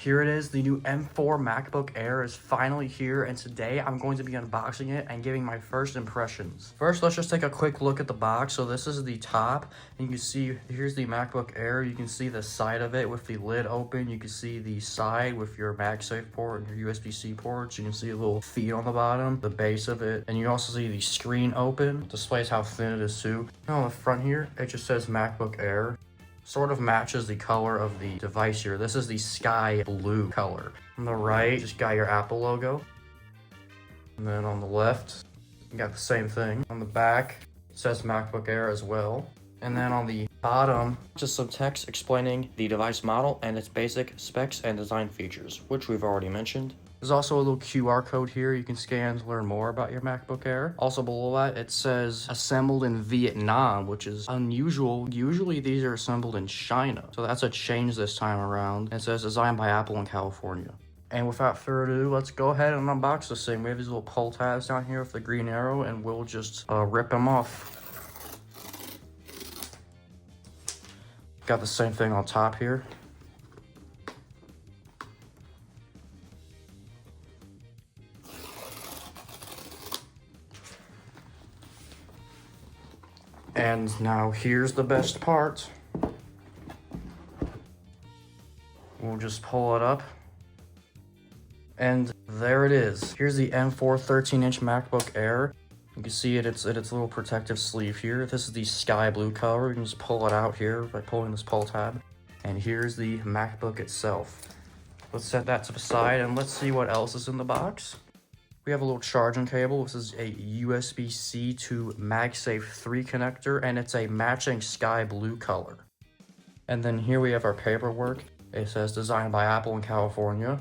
Here it is, the new M4 MacBook Air is finally here, and today I'm going to be unboxing it and giving my first impressions. First, let's just take a quick look at the box. So this is the top, and you can see, here's the MacBook Air. You can see the side of it with the lid open. You can see the side with your MagSafe port and your USB-C ports. You can see a little feet on the bottom, the base of it, and you also see the screen open. It displays how thin it is too. And on the front here, it just says MacBook Air. Sort of matches the color of the device here. This is the sky blue color. On the right, just got your Apple logo. And then on the left, you got the same thing. On the back, it says MacBook Air as well. And then on the bottom, just some text explaining the device model and its basic specs and design features, which we've already mentioned. There's also a little QR code here you can scan to learn more about your MacBook Air. Also below that, it says assembled in Vietnam, which is unusual. Usually these are assembled in China. So that's a change this time around. It says designed by Apple in California. And without further ado, let's go ahead and unbox this thing. We have these little pull tabs down here with the green arrow, and we'll just rip them off. Got the same thing on top here. And now here's the best part. We'll just pull it up. And there it is. Here's the M4 13-inch MacBook Air. You can see it's a little protective sleeve here. This is the sky blue color. You can just pull it out here by pulling this pull tab. And here's the MacBook itself. Let's set that to the side and let's see what else is in the box. We have a little charging cable. This is a USB-C to MagSafe 3 connector, and it's a matching sky blue color. And then here we have our paperwork. It says designed by Apple in California.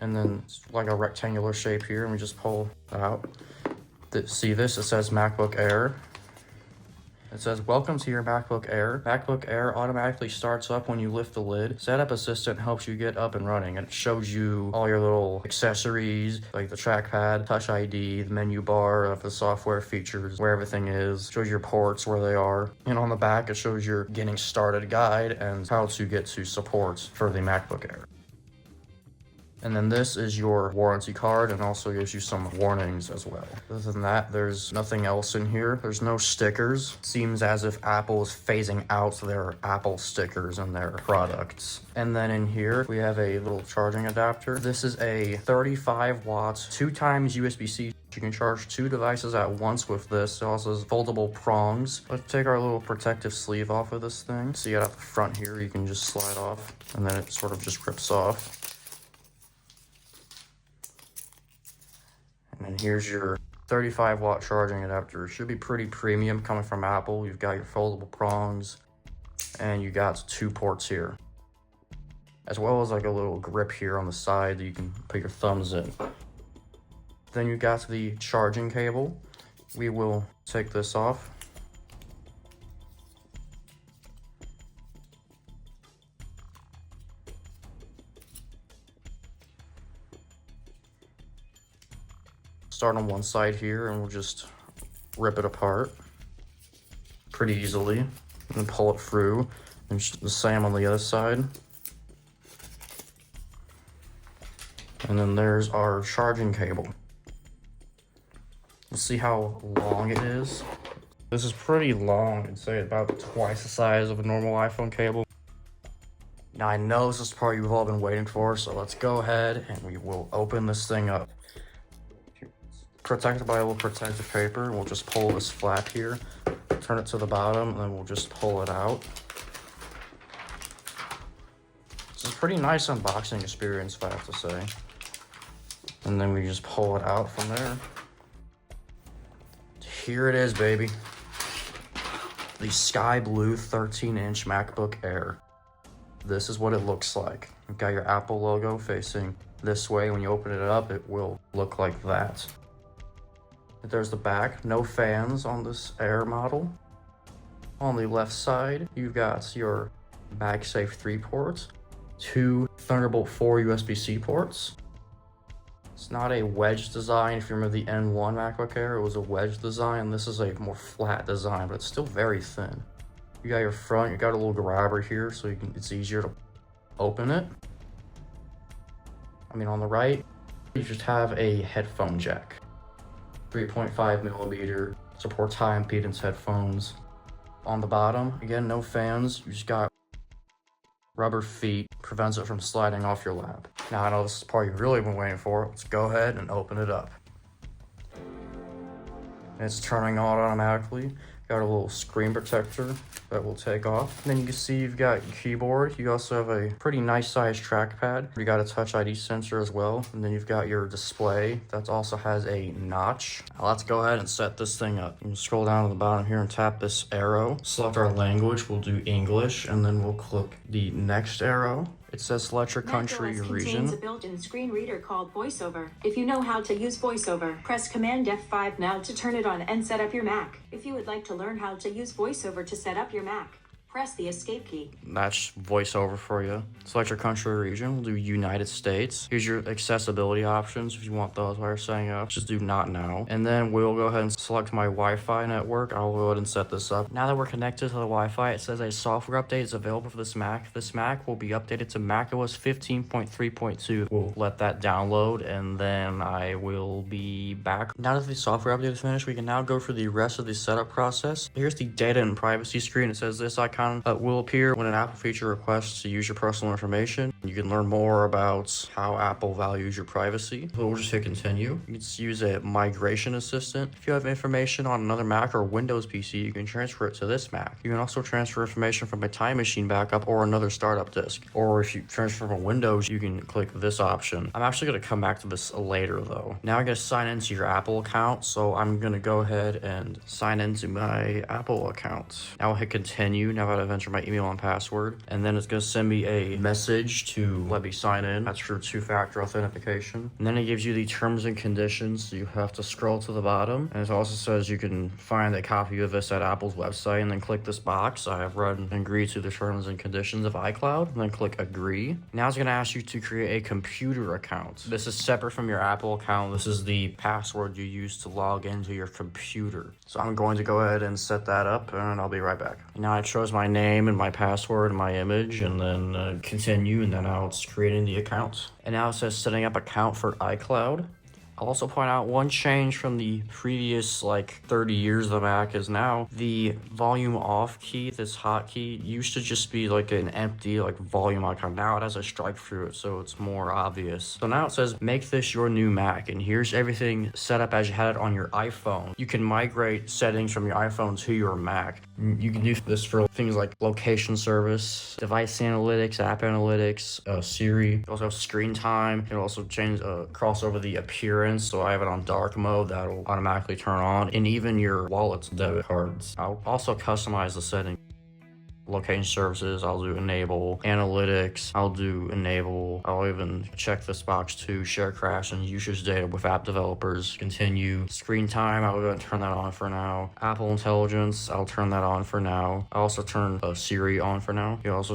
And then it's like a rectangular shape here, and we just pull it out. See this? It says MacBook Air. It says, welcome to your MacBook Air. MacBook Air automatically starts up when you lift the lid. Setup Assistant helps you get up and running. And it shows you all your little accessories, like the trackpad, Touch ID, the menu bar of the software features, where everything is. Shows your ports, where they are. And on the back, it shows your getting started guide and how to get to support for the MacBook Air. And then this is your warranty card, and also gives you some warnings as well. Other than that, there's nothing else in here. There's no stickers. It seems as if Apple is phasing out their Apple stickers in their products. And then in here, we have a little charging adapter. This is a 35 watts, 2x USB-C. You can charge 2 devices at once with this. It also has foldable prongs. Let's take our little protective sleeve off of this thing. See it at the front here, you can just slide off, and then it sort of just rips off. And here's your 35 watt charging adapter. It should be pretty premium coming from Apple. You've got your foldable prongs, and you got 2 ports here, as well as like a little grip here on the side that you can put your thumbs in. Then you got the charging cable. We will take this off. Start on one side here, and we'll just rip it apart pretty easily and pull it through, and the same on the other side. And then there's our charging cable. Let's see how long it is. This is pretty long. I'd say about twice the size of a normal iPhone cable. Now I know this is the part you've all been waiting for, so let's go ahead and we will open this thing up. Protected by a little protective paper. We'll just pull this flap here, turn it to the bottom, and then we'll just pull it out. This is a pretty nice unboxing experience, if I have to say. And then we just pull it out from there. Here it is, baby. The sky blue 13-inch MacBook Air. This is what it looks like. You've got your Apple logo facing this way. When you open it up, it will look like that. There's the back. No fans on this Air model. On the left side, you've got your MagSafe 3 ports, 2 Thunderbolt 4 USB-C ports. It's not a wedge design. If you remember the N1 MacBook Air, it was a wedge design. This is a more flat design, but it's still very thin. You got your front, you got a little grabber here, so it's easier to open it. On the right, you just have a headphone jack. 3.5 millimeter, supports high impedance headphones. On the bottom, again, no fans, you just got rubber feet, prevents it from sliding off your lap. Now I know this is the part you've really been waiting for. Let's go ahead and open it up. It's turning on automatically. Got a little screen protector that will take off. And then you can see you've got your keyboard. You also have a pretty nice sized trackpad. You got a Touch ID sensor as well. And then you've got your display that also has a notch. Now let's go ahead and set this thing up. You can scroll down to the bottom here and tap this arrow. Select our language, we'll do English, and then we'll click the next arrow. It says select your country, your region. Contains a built-in screen reader called VoiceOver. If you know how to use VoiceOver, press Command F5 now to turn it on and set up your Mac. If you would like to learn how to use VoiceOver to set up your Mac, press the escape key. That's VoiceOver for you. Select your country or region. We'll do United States. Here's your accessibility options. If you want those while you're setting up, just do not now. And then we'll go ahead and select my Wi-Fi network. I'll go ahead and set this up. Now that we're connected to the Wi-Fi, it says a software update is available for this Mac. This Mac will be updated to macOS 15.3.2. We'll let that download and then I will be back. Now that the software update is finished, we can now go through the rest of the setup process. Here's the data and privacy screen. It says this icon will appear when an Apple feature requests to use your personal information. You can learn more about how Apple values your privacy. So we'll just hit continue. You can just use a migration assistant. If you have information on another Mac or Windows PC, you can transfer it to this Mac. You can also transfer information from a Time Machine backup or another startup disk. Or if you transfer from Windows, you can click this option. I'm actually going to come back to this later though. Now I'm going to sign into your Apple account. So I'm going to go ahead and sign into my Apple account. Now I'll hit continue. Now I've entered my email and password, and then it's going to send me a message to let me sign in. That's for two-factor authentication. And then it gives you the terms and conditions. So you have to scroll to the bottom, and it also says you can find a copy of this at Apple's website, and then click this box. I have read and agreed to the terms and conditions of iCloud, and then click agree. Now it's going to ask you to create a computer account. This is separate from your Apple account. This is the password you use to log into your computer. So I'm going to go ahead and set that up, and I'll be right back. Now I chose my name and my password and my image, and then continue, and then now it's creating the account. And now it says setting up account for iCloud. I'll also point out one change from the previous 30 years of the Mac is now the volume off key, this hotkey, used to just be an empty volume icon. Now it has a stripe through it, so it's more obvious. So now it says make this your new Mac, and here's everything set up as you had it on your iPhone. You can migrate settings from your iPhone to your Mac. You can do this for things like location service, device analytics, app analytics, Siri. Also have screen time. You can also change cross over the appearance. So I have it on dark mode, that'll automatically turn on, and even your wallet's debit cards. I'll also customize the settings. Location services, I'll do enable. Analytics, I'll do enable. I'll even check this box too, share crash and usage data with app developers. Continue. Screen time, I'll go and turn that on for now. Apple Intelligence, I'll turn that on for now. I'll also turn Siri on for now. You also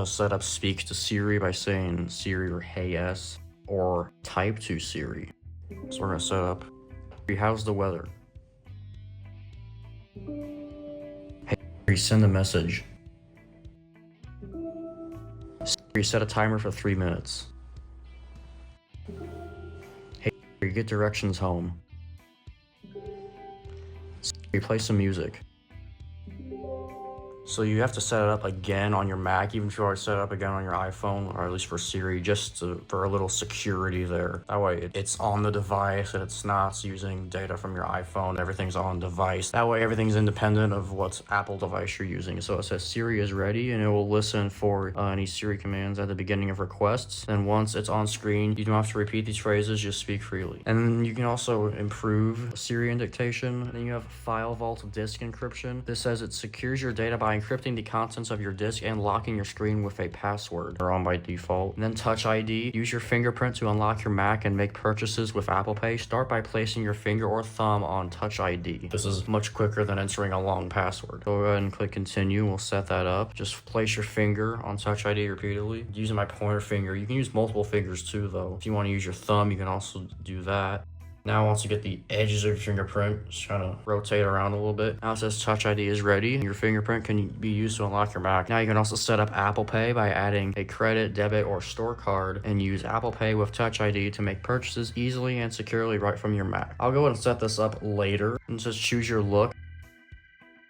set up speak to Siri by saying Siri or Hey S, or type to Siri. So we're gonna set up, how's the weather? Hey Siri, send a message. Siri, set a timer for 3 minutes. Hey Siri, get directions home. Siri, play some music. So you have to set it up again on your Mac, even if you already set it up again on your iPhone, or at least for Siri, just for a little security there. That way it's on the device and it's not using data from your iPhone. Everything's on device. That way everything's independent of what Apple device you're using. So it says Siri is ready, and it will listen for any Siri commands at the beginning of requests. And once it's on screen, you don't have to repeat these phrases, just speak freely. And you can also improve Siri indictation. Then you have File Vault Disk Encryption. This says it secures your data by encrypting the contents of your disk and locking your screen with a password. They're on by default. And then Touch ID. Use your fingerprint to unlock your Mac and make purchases with Apple Pay. Start by placing your finger or thumb on Touch ID. This is much quicker than entering a long password. Go ahead and click continue. We'll set that up. Just place your finger on Touch ID repeatedly. Using my pointer finger. You can use multiple fingers too though. If you want to use your thumb, you can also do that. Now once you get the edges of your fingerprint, just kind of rotate around a little bit. Now it says Touch ID is ready. Your fingerprint can be used to unlock your Mac. Now you can also set up Apple Pay by adding a credit, debit, or store card and use Apple Pay with Touch ID to make purchases easily and securely right from your Mac. I'll go ahead and set this up later and just choose your look.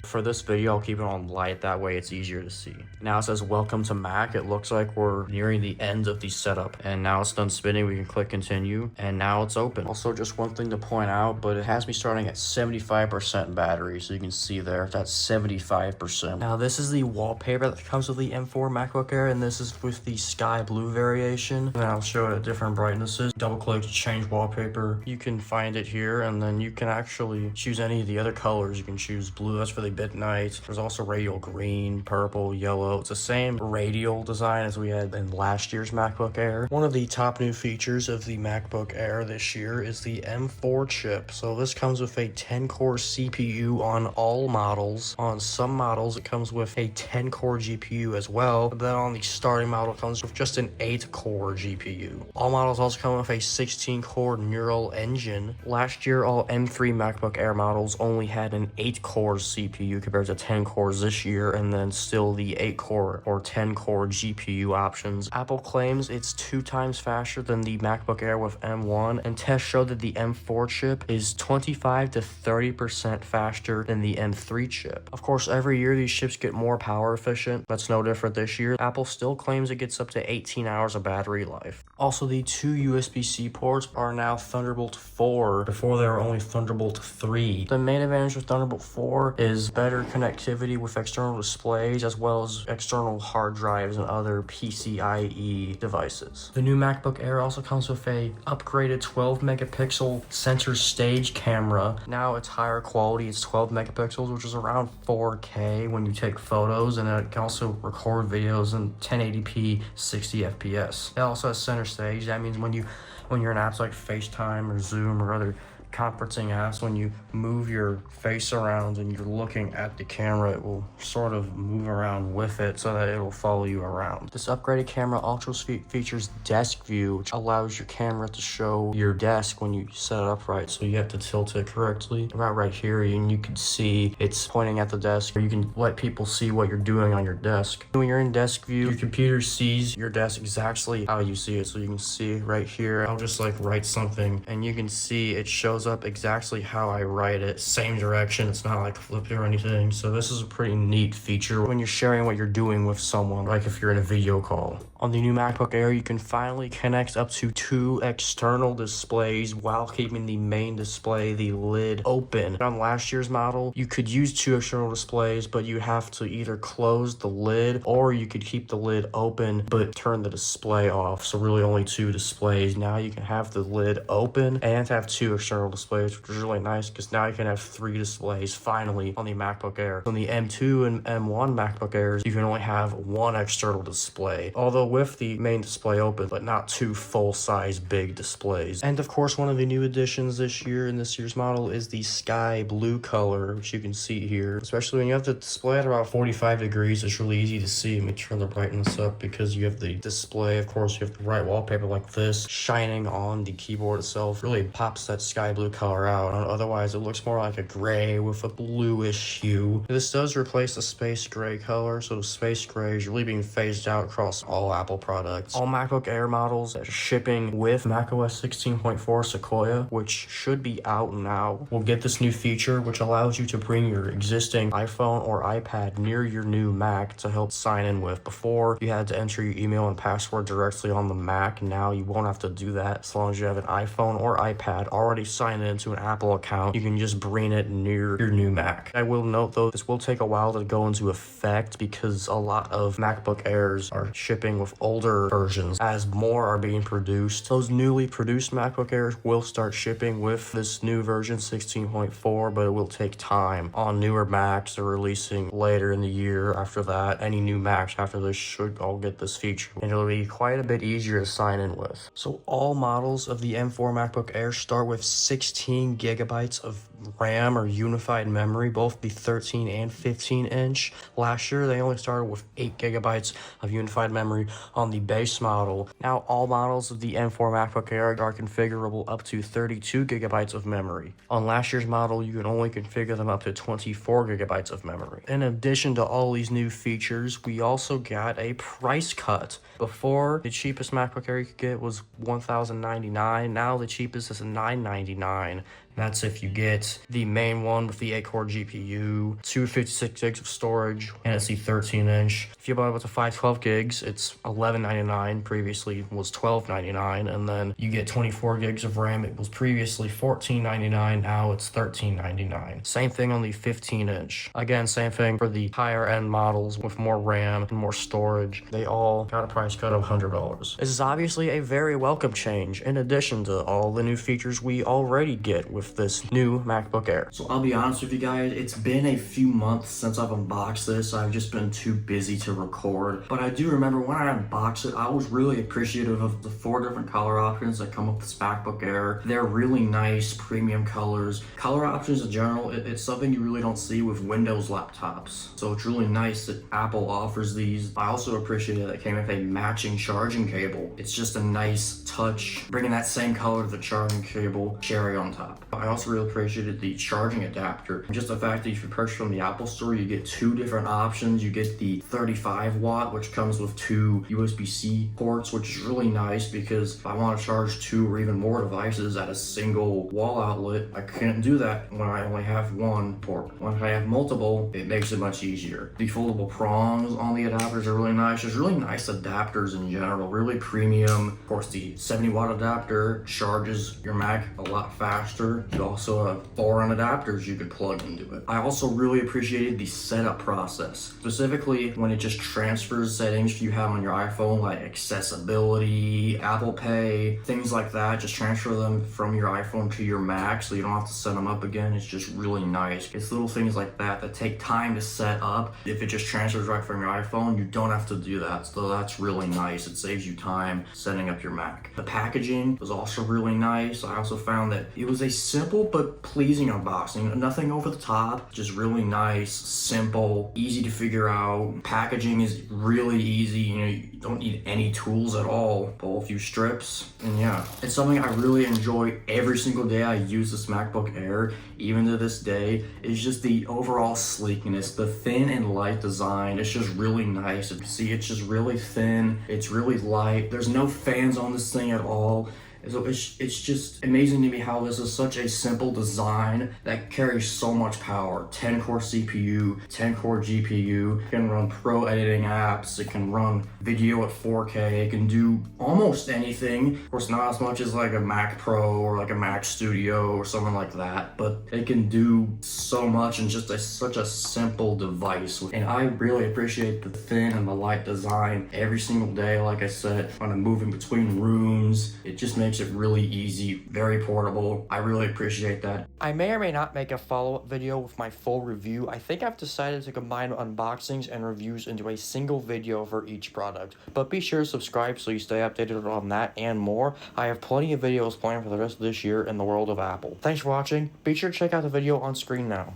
For this video, I'll keep it on light, that way it's easier to see. Now it says welcome to Mac. It looks like we're nearing the end of the setup, and now it's done spinning. We can click continue, and now it's open. Also, just one thing to point out, but it has me starting at 75% battery, so you can see there that's 75%. Now this is the wallpaper that comes with the M4 MacBook Air, and this is with the sky blue variation. And I'll show it at different brightnesses. Double click to change wallpaper. You can find it here, and then you can actually choose any of the other colors. You can choose blue, that's for the midnight. There's also radial green, purple, yellow. It's the same radial design as we had in last year's MacBook Air. One of the top new features of the MacBook Air this year is the M4 chip. So this comes with a 10-core CPU on all models. On some models, it comes with a 10-core GPU as well. But then on the starting model, it comes with just an 8-core GPU. All models also come with a 16-core neural engine. Last year, all M3 MacBook Air models only had an 8-core CPU compared to 10 cores this year, and then still the 8-core or 10-core GPU options. Apple claims it's 2 times faster than the MacBook Air with M1, and tests show that the M4 chip is 25 to 30% faster than the M3 chip. Of course, every year these chips get more power efficient. That's no different this year. Apple still claims it gets up to 18 hours of battery life. Also, the 2 USB-C ports are now Thunderbolt 4. Before they were only Thunderbolt 3. The main advantage of Thunderbolt 4 is better connectivity with external displays as well as external hard drives and other PCIe devices. The new MacBook Air also comes with a upgraded 12 megapixel center stage camera. Now it's higher quality, it's 12 megapixels, which is around 4K when you take photos, and it can also record videos in 1080p 60 FPS. It also has center stage. That means when you're in apps like FaceTime or Zoom or other conferencing apps, when you move your face around and you're looking at the camera, it will sort of move around with it so that it will follow you around. This upgraded camera also features desk view, which allows your camera to show your desk when you set it up right, so you have to tilt it correctly. About right here, and you can see it's pointing at the desk, or you can let people see what you're doing on your desk. When you're in desk view, your computer sees your desk exactly how you see it, so you can see right here, I'll just like write something, and you can see it shows up exactly how I write it, same direction. It's not like flipped or anything. So this is a pretty neat feature when you're sharing what you're doing with someone, like if you're in a video call. On the new MacBook Air, you can finally connect up to 2 external displays while keeping the main display, the lid, open. On last year's model, you could use 2 external displays, but you have to either close the lid or you could keep the lid open but turn the display off. So really only 2 displays. Now you can have the lid open and have 2 external displays, which is really nice because now you can have 3 displays finally on the MacBook Air. On the M2 and M1 MacBook Airs, you can only have 1 external display, although with the main display open, but not 2 full-size big displays. And of course, one of the new additions this year in this year's model is the sky blue color, which you can see here. Especially when you have the display at about 45 degrees, it's really easy to see. Let me turn the brightness up because you have the display. Of course, you have the right wallpaper like this shining on the keyboard itself. Really pops that sky blue color out. Otherwise, it looks more like a gray with a bluish hue. This does replace the space gray color, so the space gray is really being phased out across all Apple products. All MacBook Air models are shipping with macOS 16.4 Sequoia, which should be out now, will get this new feature which allows you to bring your existing iPhone or iPad near your new Mac to help sign in with. Before, you had to enter your email and password directly on the Mac. Now you won't have to do that. As long as you have an iPhone or iPad already signed into an Apple account, you can just bring it near your new Mac. I will note though, this will take a while to go into effect because a lot of MacBook Airs are shipping with older versions as more are being produced. Those newly produced MacBook Airs will start shipping with this new version 16.4, but it will take time. On newer Macs, they're releasing later in the year. After that, any new Macs after this should all get this feature, and it'll be quite a bit easier to sign in with. So all models of the M4 MacBook Air start with 16 gigabytes of RAM or unified memory, both the 13 and 15 inch. Last year, they only started with 8 gigabytes of unified memory on the base model. Now, all models of the M4 MacBook Air are configurable up to 32 gigabytes of memory. On last year's model, you can only configure them up to 24 gigabytes of memory. In addition to all these new features, we also got a price cut. Before, the cheapest MacBook Air you could get was $1,099. Now the cheapest is $999. That's if you get the main one with the 8-core GPU, 256 gigs of storage, and it's the 13 inch. If you buy it with the 512 gigs, it's $1199. Previously was $1299, and then you get 24 gigs of RAM. It was previously $1499. Now it's $1399. Same thing on the 15 inch. Again, same thing for the higher end models with more RAM and more storage. They all got a price cut of $100. This is obviously a very welcome change, in addition to all the new features we already get with this new MacBook Air. So I'll be honest with you guys, it's been a few months since I've unboxed this. I've just been too busy to record, but I do remember when I unboxed it, I was really appreciative of the 4 different color options that come with this MacBook Air. They're really nice premium colors. Color options in general, it's something you really don't see with Windows laptops. So it's really nice that Apple offers these. I also appreciated that it came with a matching charging cable. It's just a nice touch, bringing that same color to the charging cable, cherry on top. I also really appreciated the charging adapter. Just the fact that if you purchase from the Apple Store, you get 2 different options. You get the 35 watt, which comes with 2 USB-C ports, which is really nice because if I want to charge 2 or even more devices at a single wall outlet, I can't do that when I only have 1 port. When I have multiple, it makes it much easier. The foldable prongs on the adapters are really nice. There's really nice adapters in general, really premium. Of course, the 70 watt adapter charges your Mac a lot faster. You also have foreign adapters you could plug into it. I also really appreciated the setup process, specifically when it just transfers settings you have on your iPhone, like accessibility, Apple Pay, things like that. Just transfer them from your iPhone to your Mac so you don't have to set them up again. It's just really nice. It's little things like that that take time to set up. If it just transfers right from your iPhone, you don't have to do that. So that's really nice. It saves you time setting up your Mac. The packaging was also really nice. I also found that it was a simple but pleasing unboxing. Nothing over the top, just really nice, simple, easy to figure out. Packaging is really easy. You don't need any tools at all. Pull a few strips, and yeah, it's something I really enjoy every single day I use this MacBook Air. Even to this day, it's just the overall sleekness, the thin and light design. It's just really nice. See, it's just really thin. It's really light. There's no fans on this thing at all. So it's just amazing to me how this is such a simple design that carries so much power. 10-core CPU, 10-core GPU, it can run pro editing apps, it can run video at 4K, it can do almost anything. Of course, not as much as like a Mac Pro or like a Mac Studio or something like that, but it can do so much in just such a simple device. And I really appreciate the thin and the light design every single day. Like I said, when I'm moving between rooms, it just makes it really easy, very portable. I really appreciate that. I may or may not make a follow-up video with my full review. I think I've decided to combine unboxings and reviews into a single video for each product. But be sure to subscribe so you stay updated on that and more. I have plenty of videos planned for the rest of this year in the world of Apple. Thanks for watching. Be sure to check out the video on screen now.